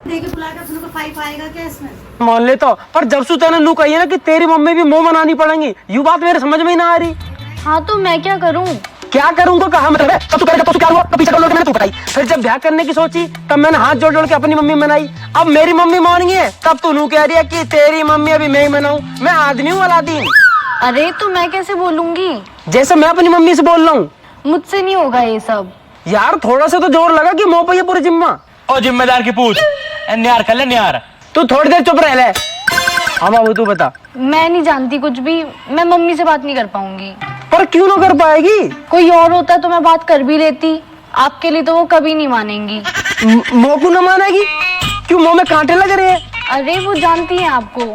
देखिए बुला के अपने को 5 आएगा क्या इसमें? मान लेता हूँ, पर जब से तूने नू कही है ना कि तेरी मम्मी भी मुंह मनानी पड़ेंगी, यू बात मेरे समझ में ही ना आ रही। हाँ तो मैं क्या करूँ? क्या करूँ तो कहा मतलब है, तब तू करेगा तो क्या हुआ, तो पीछे कर लो मैंने तू बताई। फिर जब ब्याह करने की सोची तब मैंने हाथ जोड़ जोड़ के अपनी मम्मी मनाई। अब मेरी मम्मी मान गई है, तब तू नू कह रही है कि तेरी मम्मी अभी मैं ही मनाऊं। मैं आदमी हूँ अलादीन। अरे तो मैं कैसे बोलूंगी? जैसे मैं अपनी मम्मी से बोल रहा हूँ। मुझसे नहीं होगा ये सब। यार थोड़ा सा तो जोर लगा कि मुंह पे ये पूरी जिम्मा। ओ जिम्मेदार की पूछ न्यार कर ले न्यार। तू थोड़ी देर चुप रह ले। हाँ बाबू तू बता। मैं नहीं जानती कुछ भी, मैं मम्मी से बात नहीं कर पाऊंगी। पर क्यों ना कर पाएगी? कोई और होता तो मैं बात कर भी लेती, आपके लिए तो वो कभी नहीं मानेंगी। मुंह क्यों ना मानेगी? क्यों मुंह में कांटे लग रहे हैं? अरे वो जानती है आपको,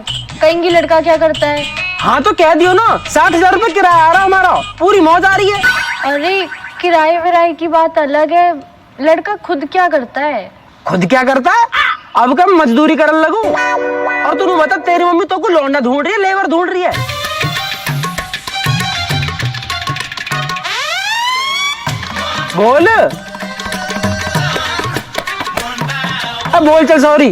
कहेंगी लड़का क्या करता है। हाँ तो कह दियो ना, 60,000 रुपए किराया आ रहा हमारा, पूरी मौज आ रही है। अरे किराए विराए की बात अलग है, लड़का खुद क्या करता है? खुद क्या करता है? अब कब मजदूरी करने लगू। और तू बता, तेरी मम्मी तो को लौंडा ढूंढ रही है, लेबर ढूंढ रही है। बोल अब बोल, चल सॉरी।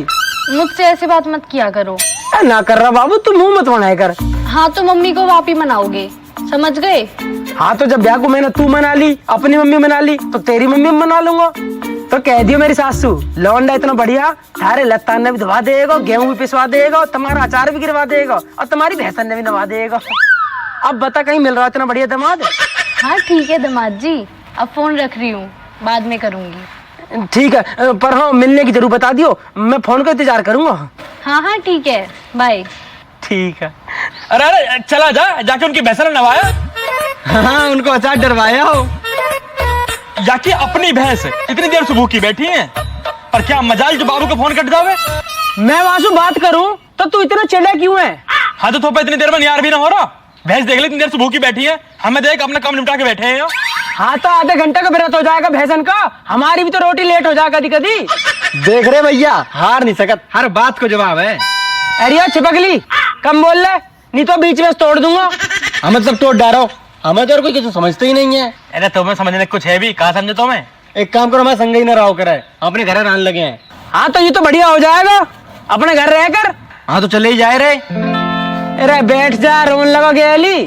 मुझसे ऐसी बात मत किया करो। ना कर रहा बाबू, तू मुंह मत बनाया कर। हाँ तो मम्मी को आप ही मनाओगे, समझ गए? हाँ तो जब ब्याह को मैंने तू मना ली, अपनी मम्मी मना ली, तो तेरी मम्मी मना लूंगा। तो कह दियो मेरी सासू, लौंडा इतना बढ़िया, थारे लत्तान ने भी धवा देगा, गेहूं भी पिसवा देगा, तुम्हारा अचार भी गिरवा देगा, और तुम्हारी भैंसन ने भी नवा देगा। अब बता कहीं मिल रहा इतना बढ़िया दामाद? हाँ ठीक है दामाद जी, अब फोन रख रही हूँ, बाद में करूँगी। ठीक है, पर हाँ मिलने की जरूर बता दियो, मैं फोन का इंतजार करूंगा। हाँ हाँ ठीक है, बाय। ठीक है। अरे अरे चला जा, जाके उनकी भैंस ने नवाया। हाँ उनको अचार डरवाया हो। जाके अपनी भैंस इतनी देर से भूखी बैठी है, पर क्या मजाल जो बाबू का फोन कट जावे। मैं वासु बात करूं तो तू इतना चिढ़ा क्यों है? हाँ तो थोपा इतनी देर में यार भी ना हो रहा। भैंस देख ले इतनी देर से भूखी बैठी है, हमें देख अपना काम निपटा के बैठे हैं। हाँ तो आधे घंटे का व्रत हो जाएगा भैंसन का, हमारी भी तो रोटी लेट हो जाएगा कभी कभी। देख रहे भैया, हार नहीं सकत, हर बात को जवाब है। अरे छिपकली कम बोल ले, नहीं तो बीच में तोड़ दूंगा। हमें सब तोड़ डालो, हमें तो और कोई किसी समझते ही नहीं है। अरे तुम्हें समझने कुछ है भी, कहा समझे तुम्हें? एक काम करो, हमारे संग ही ना रहो करे, अपने घर रहने लगे हैं। हाँ तो ये तो बढ़िया हो जाएगा, अपने घर रह कर। हाँ तो चले ही जाए रे। अरे बैठ जा, रोन लगा गेली।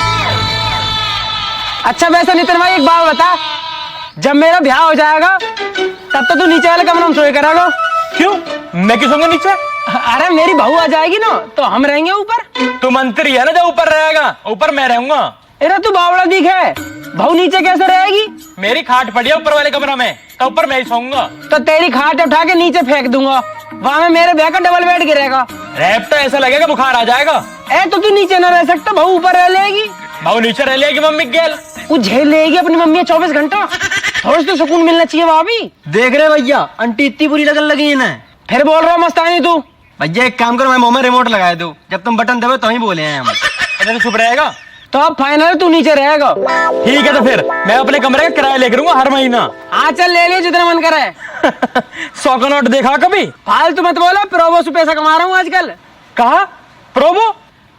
अच्छा वैसे नितिन भाई एक बात बता, जब मेरा ब्याह हो जाएगा तब तो तू नीचे वाले कमरे में सोए करेगा। क्यों, मैं क्यों सोऊंगा नीचे? अरे मेरी बहू आ जाएगी ना तो हम रहेंगे ऊपर। तू मंत्री है ना, जो ऊपर रहेगा, ऊपर मैं रहूंगा। अरे तू बावड़ा दिख है, बहू नीचे कैसे रहेगी? मेरी खाट पड़ी है ऊपर वाले कमरा में, तो ऊपर मैं ही सोऊंगा। तो तेरी खाट उठा के नीचे फेंक दूंगा, वहां में मेरे ब्याह का डबल बेड गिरेगा। रैप तो ऐसा लगेगा बुखार आ जाएगा। ए तो तू नीचे न रह सकता, बहू ऊपर रह लेगी। बहू नीचे रह लेगी, मम्मी गेल वो झेल लेगी अपनी मम्मी 24 घंटा। थोड़ा तो सुकून मिलना चाहिए भाभी। देख रहे भैया, आंटी इतनी बुरी लगन लगी है ना। फिर बोल रहा मस्तानी तू। भैया एक काम करो, मैं मुंह में रिमोट लगाए दो, जब तुम बटन दबे तो ही बोले हैं हम। अरे तो चुप रहेगा। तो अब फाइनल तू नीचे रहेगा। ठीक है तो फिर मैं अपने कमरे का किराया लेकर लूंगा हर महीना। हाँ चल ले लियो जितना मन करे। 100 का नोट देखा कभी? फालतू मत बोला, प्रोबो से पैसा कमा रहा हूँ आजकल। कहा प्रोबो?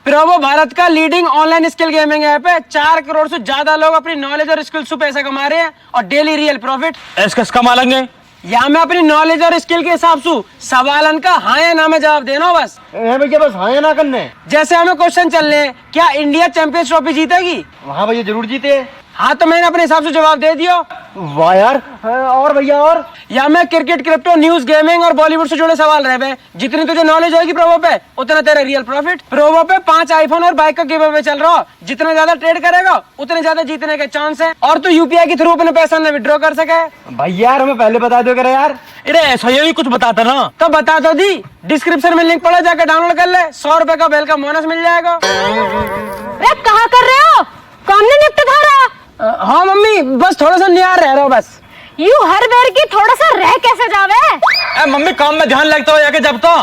प्रोबो भारत का leading online skill gaming app है। 4 करोड़ से ज्यादा लोग अपनी नॉलेज और स्किल से पैसा कमा रहे हैं, और डेली रियल प्रॉफिट। इसका कमा लेंगे। या मैं अपनी नॉलेज और स्किल के हिसाब से सवालन का हाँ या ना में जवाब देना बस। भैया बस हाँ या ना करने। जैसे हमें क्वेश्चन चल रहे हैं, क्या इंडिया चैंपियंस ट्रॉफी जीतेगी? हाँ भैया जरूर जीते। हाँ तो मैंने अपने हिसाब से जवाब दे दिया। वाह यार, और भैया और? या मैं क्रिकेट, क्रिप्टो, न्यूज, गेमिंग और बॉलीवुड से जुड़े सवाल रहे, जितनी तुझे नॉलेज होगी प्रोबो पे उतना तेरा रियल प्रॉफिट। प्रोबो पे 5 आईफोन और बाइक का गिव अवे चल रहा, जितना ज्यादा ट्रेड करेगा उतने ज्यादा जीतने के चांस है। और तू यूपीआई के थ्रू अपने पैसा ने विड्रॉ कर सके। भैया यार हमें पहले बता दो करे यार। अरे ऐसा ही कुछ बताता ना। तो बता तो दी, डिस्क्रिप्शन में लिंक पड़ा, जाकर डाउनलोड कर ले, 100 रुपए का वेलकम बोनस मिल जाएगा। अरे कहाँ कर रहे हो? कौन ने निपट था रहा? हाँ मम्मी, बस थोड़ा सा नियार रह रहा हूँ बस। यू हर बेर की थोड़ा सा रह कैसे जावे? मम्मी काम में ध्यान लगता हो जाके, जब तो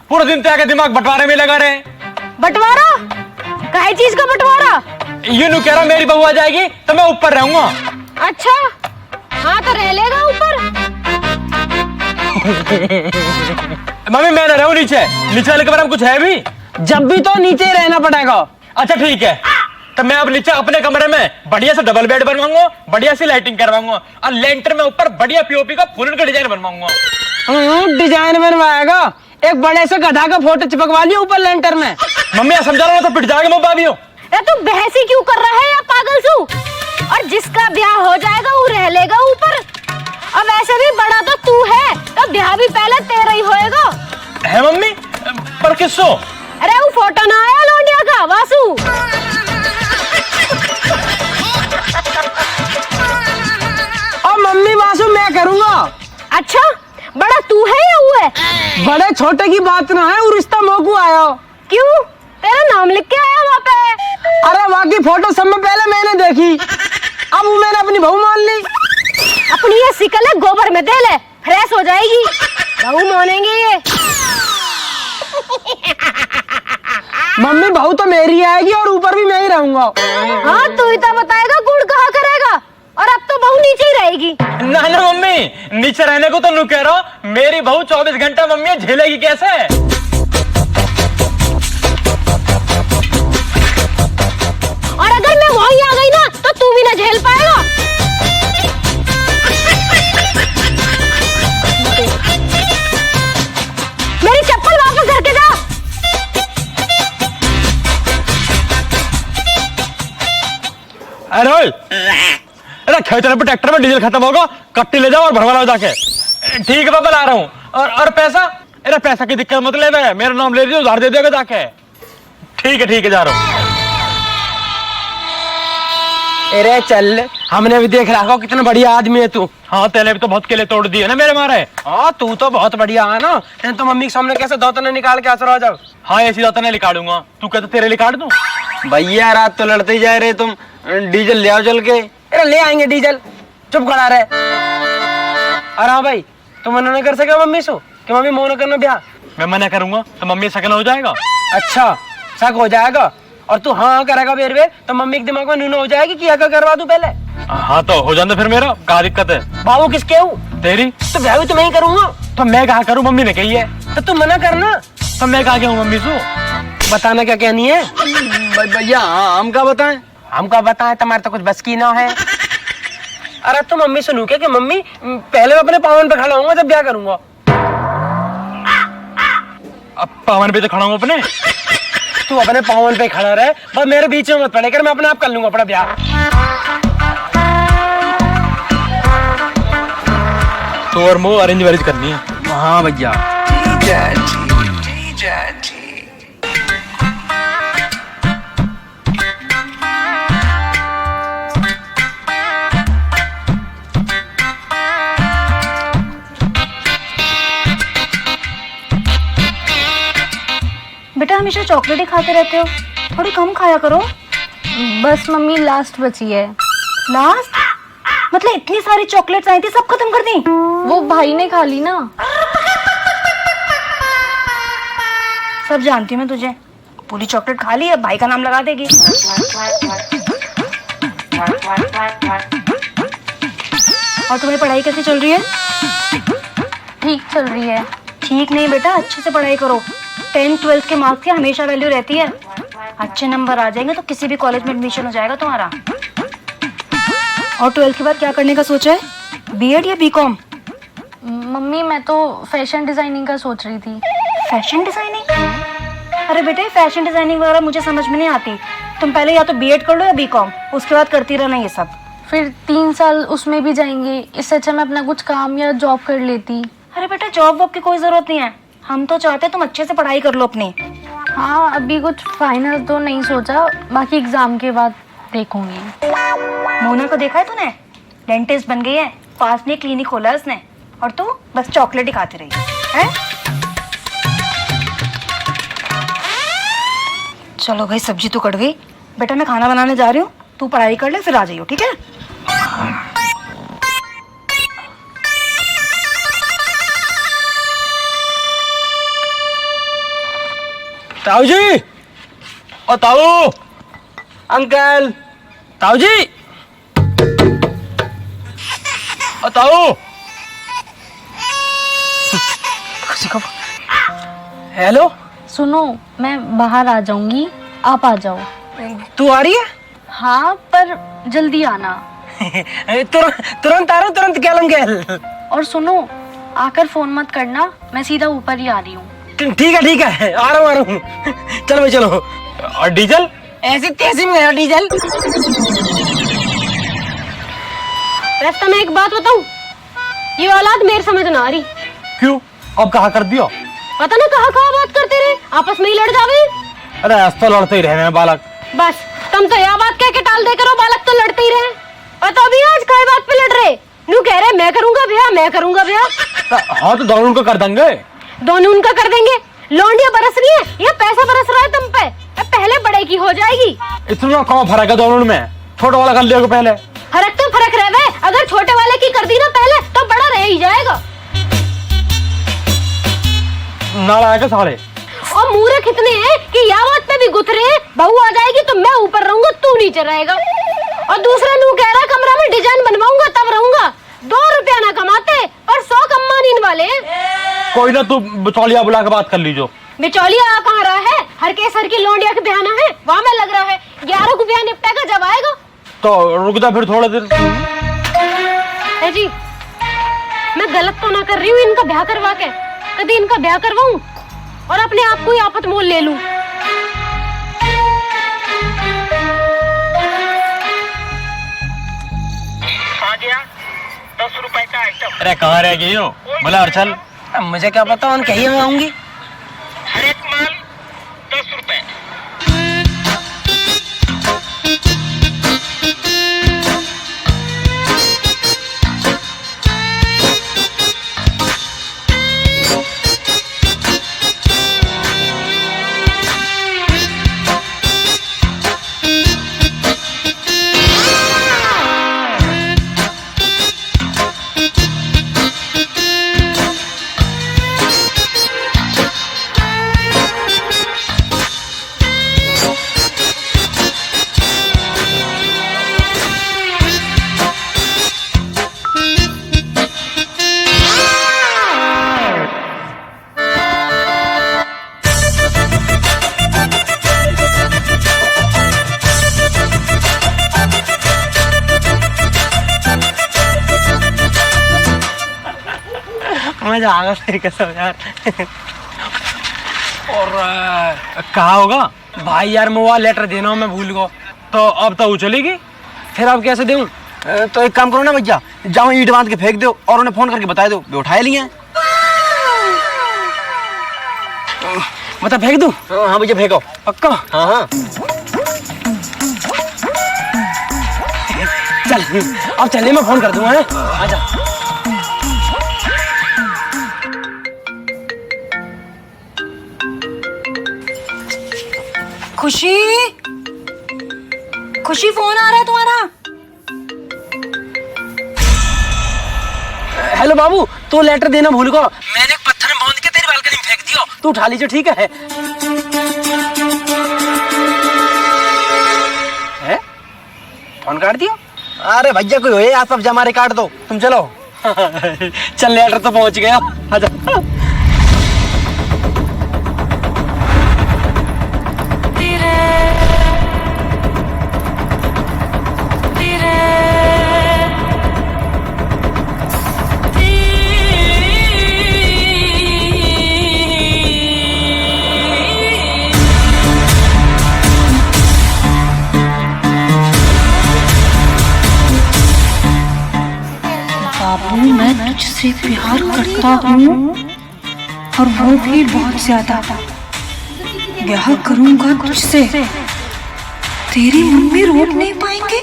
पूरा दिन तो दिमाग बंटवारे में लगा रहे। बंटवारा? काहे चीज का बंटवारा? ये नु कह रहा मेरी बहू आ जाएगी तो मैं ऊपर रहूंगा। अच्छा हाँ तो रह लेगा ऊपर। मम्मी मैं ना रहूं नीचे, नीचे वाले कमरे में कुछ है भी? जब भी तो नीचे ही रहना पड़ेगा। अच्छा ठीक है, तो मैं अब नीचे अपने कमरे में बढ़िया से डबल बेड बनवाऊंगा, बढ़िया सी लाइटिंग करवाऊंगा, और लेंटर में ऊपर बढ़िया पीओपी का फूलन का डिजाइन बनवाऊंगा। डिजाइन बनवाएगा। एक बड़े से गधा का फोटो चिपकवा लिया ऊपर लेंटर में। मम्मी समझा रहा तो पिट जाएगा मुंह भाभियों। अरे तू बहसी क्यों कर रहा है या पागल सू? और जिसका ब्याह हो जाएगा वो रह लेगा ऊपर। अब वैसे भी बड़ा तो तू है, तो ब्याह भी पहले तेरा ही होएगा। है मम्मी, पर किसको? अरे वो फोटो ना आया लौंडिया का, वासु। और मम्मी वासु मैं करूँगा। अच्छा, बड़ा तू है या वो है? बड़े छोटे की बात ना है, वो रिश्ता मोकू आया। क्यों? तेरा नाम लिख के आया वहाँ पे। अरे वहाँ की फोटो सब में पहले मैंने देखी, अब वो मैंने अपनी बहू मान ली। अपनी ये सिकल है गोबर में दे ले, फ्रेश हो जाएगी। बहू मानेंगे ये। मम्मी बहू तो मेरी आएगी और ऊपर भी मैं ही रहूंगा। हाँ तू ही तो बताएगा गुड़ कहाँ करेगा। और अब तो बहू नीचे ही रहेगी। ना ना मम्मी, नीचे रहने को तो नहीं कह रहा हूँ। मेरी बहू 24 घंटा मम्मी झेलेगी कैसे? और अगर मैं वहीं आ गई ना तो तू भी ना झेल पाएगा। मेरी चप्पल वापस करके जा। अरे खेतने पे ट्रैक्टर में डीजल खत्म होगा, कट्टी ले जाओ और भरवा लाओ जाके। ठीक है पापा, ला रहा हूँ। और पैसा? अरे पैसा की दिक्कत मत ले, मेरा नाम ले लीजिए, उधार दे देगा जाके। ठीक है जा रहा हूँ। अरे चल, हमने भी देख रखा कितना बढ़िया आदमी है तू। हाँ तेने भी तो बहुत केले तोड़ दिए ना मेरे मारे। हाँ तू तो बहुत बढ़िया है ना। तो मम्मी के सामने कैसे दौतने निकाल के असर हो जाओ। हाँ ऐसी दौतने निकालूंगा। तू कहता तेरे निकाल दूं? भैया रात तो लड़ते ही जा रहे तुम, डीजल ले आओ चल के। अरे ले आएंगे डीजल, चुप खड़ा रहे। अरे हाँ भाई, तुम मना नहीं कर सके मम्मी से कि मम्मी मोह न करना ब्याह? मैं मना करूंगा तो मम्मी शकन हो जाएगा। अच्छा शक हो जाएगा, और तू हाँ करेगा बेर तो मम्मी के दिमाग में नून हो जाएगी कि क्या करवा दूं पहले। हाँ तो हो जाने फिर मेरा क्या दिक्कत है? बाबू किसके हूँ? तेरी। तो ब्याह भी तो मैं ही करूंगा। तो मैं कहा करूँ, मम्मी ने कही है। तो तू मना करना। तो मैं कहा हूँ मम्मी से? बताना क्या कहनी है भैया हम क्या बताएं? हमका बताए, तुम्हारे तो कुछ बस की ना है। अरे तू मम्मी सुनू क्या कि मम्मी पहले मैं अपने पावन पे खड़ा होऊंगा जब ब्याह करूंगा। अब पावन पे तो खड़ा हूँ अपने। तू अपने पावन पे खड़ा रहे, बस मेरे बीच में मत पड़े कर, मैं अपने आप कर लूंगा अपना ब्याह। तो और वो अरेंज मैरिज करनी है? हाँ भैया। बेटा हमेशा चॉकलेट ही खाते रहते हो, थोड़ी कम खाया करो। बस मम्मी लास्ट बची है। लास्ट मतलब इतनी सारी चॉकलेट्स आई थी, सब खत्म कर दी? वो भाई ने खा ली ना। सब जानती हूँ मैं तुझे, पूरी चॉकलेट खा ली, अब भाई का नाम लगा देगी। और तुम्हारी पढ़ाई कैसी चल रही है? ठीक चल रही है। ठीक नहीं बेटा, अच्छे से पढ़ाई करो। 10th 12th के मार्क्स की हमेशा वैल्यू रहती है। अच्छे नंबर आ जाएंगे तो किसी भी कॉलेज में एडमिशन हो जाएगा तुम्हारा। और 12th के बाद क्या करने का सोचा है? बीएड या बीकॉम? मम्मी मैं तो फैशन डिजाइनिंग का सोच रही थी। Fashion designing? अरे बेटे फैशन डिजाइनिंग वगैरह मुझे समझ में नहीं आती। तुम पहले या तो बीएड कर लो या बीकॉम, उसके बाद करती रहना ये सब। फिर 3 साल उसमें भी जाएंगे, इससे अच्छा मैं अपना कुछ काम या जॉब कर लेती। अरे बेटा जॉब वॉब की कोई जरूरत नहीं है, हम तो चाहते तुम अच्छे से पढ़ाई कर लो अपनी। हाँ अभी कुछ फाइनल तो नहीं सोचा, बाकी एग्जाम के बाद देखूंगी। मोना को देखा है तूने? डेंटिस्ट बन गई है, पास में क्लिनिक खोला है उसने, और तू बस चॉकलेट ही खाती रही है। चलो भाई सब्जी तो कट गई, बेटा मैं खाना बनाने जा रही हूँ, तू पढ़ाई कर ले फिर आ जाइयो, ठीक है? ताऊ जी, ओ ताऊ, अंकल, ताऊ जी, ओ ताऊ। हेलो। सुनो मैं बाहर आ जाऊंगी, आप आ जाओ। तू आ रही है? हाँ पर जल्दी आना। तुरंत आ रहा हूँ, तुरंत गैलम गैल। और सुनो आकर फोन मत करना, मैं सीधा ऊपर ही आ रही हूँ। ठीक है, आ रहा हूँ। चलो भाई चलो। और डीजल? ऐसे तैसे में गया डीजल। रास्ता में एक बात बताऊं, ये औलाद मेरे समझ ना आ रही। क्यों? अब कहा कर दियो? पता ना कहाँ बात करते रहे, आपस में ही लड़ जावे। अरे आज तो लड़ते ही रहने बालक। बस तुम तो यह बात कह के टाल दे करो, बालक तो लड़ते ही रहे। और तो अभी आज काय बात पे लड़ रहे? नू कह रहे मैं करूंगा ब्याह। हाँ तो दोनों उनको कर देंगे। दोनों उनका कर देंगे। लौंडिया बरस रही है या पैसा बरस रहा है तुम पे? पहले बड़े की हो जाएगी। इतना कौन फर्क है दोनों में? छोटा वाला कर लिया पहले। फर्क तो फर्क रहे, अगर छोटे वाले की कर दी ना पहले तो बड़ा रह ही जाएगा। नाला आएगा साले। और मूर्ख इतने हैं कि या बात पे भी गुथरे हैं, बहू आ जाएगी तो मैं ऊपर रहूंगा, तू नीचे रहेगा। और दूसरा नू कह रहा कमरा में डिजाइन बनवाऊंगा तब रहूंगा। 2 रुपया ना कमाते पर 100 कमा नीन वाले हैं। कोई ना, तू बिचौलिया बुला के बात कर लीजो। बिचौलिया कहाँ रहा है? हर के सर की लौंडिया के बयाना है, वहाँ में लग रहा है। 11 को बयान निपटेगा जब आएगा। तो रुक जा फिर थोड़ा देर। है जी, मैं गलत तो ना कर रही हूँ इनका ब्याह करवा के? कभी इनका ब्याह करवाऊं और अपने आप को ही आफत मोल ले लूं। आ गया 10 रुपए का आइटम। अरे कहाँ रह गई हो? बोला अर्चल। मुझे क्या पता, उन कहिए मैं आऊंगी। हर एक माल 10 रुपए। मजा आ गया तेरी कसम यार। और कहा होगा? भाई यार मोबाइल लेटर देना हो, मैं भूल गया। तो अब तो वो चलेगी। फिर अब कैसे दूं? तो एक काम करो ना भैया, जाओ ईंट बांध के फेंक दो और उन्हें फोन करके बता दो, वे उठाए लिए हैं। मतलब फेंक दूं? हाँ भैया फेंको। पक्का? हाँ। चल अब चलिए, मैं फोन कर दूंगा। आजा। खुशी, खुशी फोन आ रहा है तुम्हारा। हेलो बाबू, तो लेटर देना भूल गया। मैंने एक पत्थर में बांध के तेरी बालकनी में फेंक दिया, तू उठा लीजिए। ठीक है? फोन काट दिया? अरे भैया कोई हो, आप सब जमा काट दो, तुम चलो। चल लेटर तो पहुंच गया। आजा। बाबू, मैं तुझसे प्यार करता हूँ और वो भी बहुत ज्यादा। ब्याह करूंगा तुझसे, तेरी मम्मी रोक नहीं पाएंगे।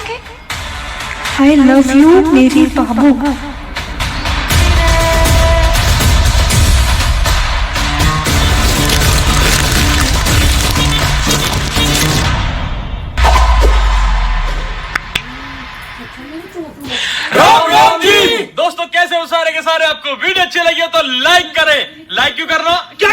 आई लव यू मेरी बाबू। राम जी। दोस्तों कैसे हो सारे के सारे? आपको वीडियो अच्छी लगी हो तो लाइक करें। लाइक क्यों करना? क्या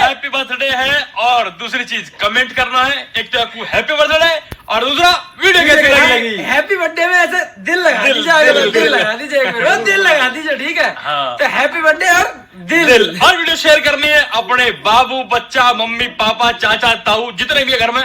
हैप्पी बर्थडे है। और दूसरी चीज कमेंट करना है। एक तो आपको हैप्पी बर्थडे और दूसरा वीडियो कैसी लगी। हैप्पी बर्थडे में ऐसे दिल लगा दीजिए, दिल लगा दीजिए, दिल लगा दीजिए। ठीक है? हाँ। तो हैप्पी बर्थडे और दिल। और वीडियो शेयर करनी है अपने बाबू, बच्चा, मम्मी, पापा, चाचा, ताऊ, जितने भी घर में